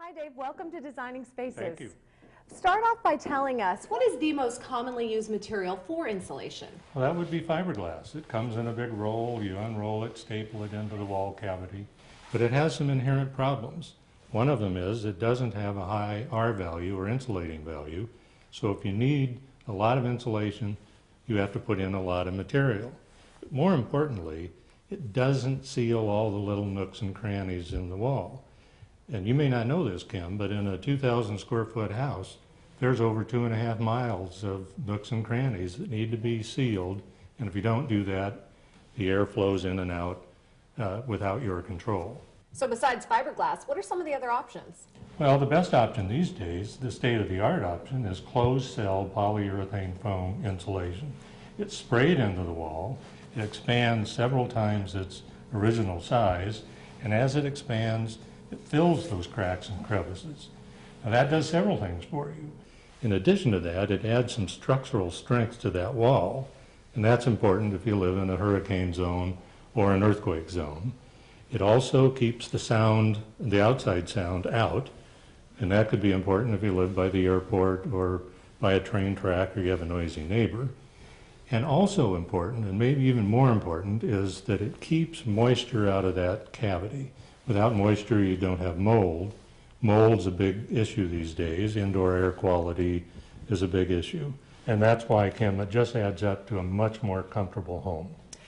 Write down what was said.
Hi Dave, welcome to Designing Spaces. Thank you. Start off by telling us, what is the most commonly used material for insulation? Well, that would be fiberglass. It comes in a big roll, you unroll it, staple it into the wall cavity, but it has some inherent problems. One of them is it doesn't have a high R value or insulating value, so if you need a lot of insulation, you have to put in a lot of material. But more importantly, it doesn't seal all the little nooks and crannies in the wall. And you may not know this, Kim, but in a 2,000 square foot house, there's over 2.5 miles of nooks and crannies that need to be sealed, and if you don't do that, the air flows in and out without your control. So besides fiberglass, what are some of the other options? Well, the best option these days, the state-of-the-art option, is closed-cell polyurethane foam insulation. It's sprayed into the wall, it expands several times its original size, and as it expands, it fills those cracks and crevices. Now that does several things for you. In addition to that, it adds some structural strength to that wall, and that's important if you live in a hurricane zone or an earthquake zone. It also keeps the sound, the outside sound, out, and that could be important if you live by the airport or by a train track or you have a noisy neighbor. And also important, and maybe even more important, is that it keeps moisture out of that cavity. Without moisture, you don't have mold. Mold's a big issue these days. Indoor air quality is a big issue. And that's why, Kim, it just adds up to a much more comfortable home.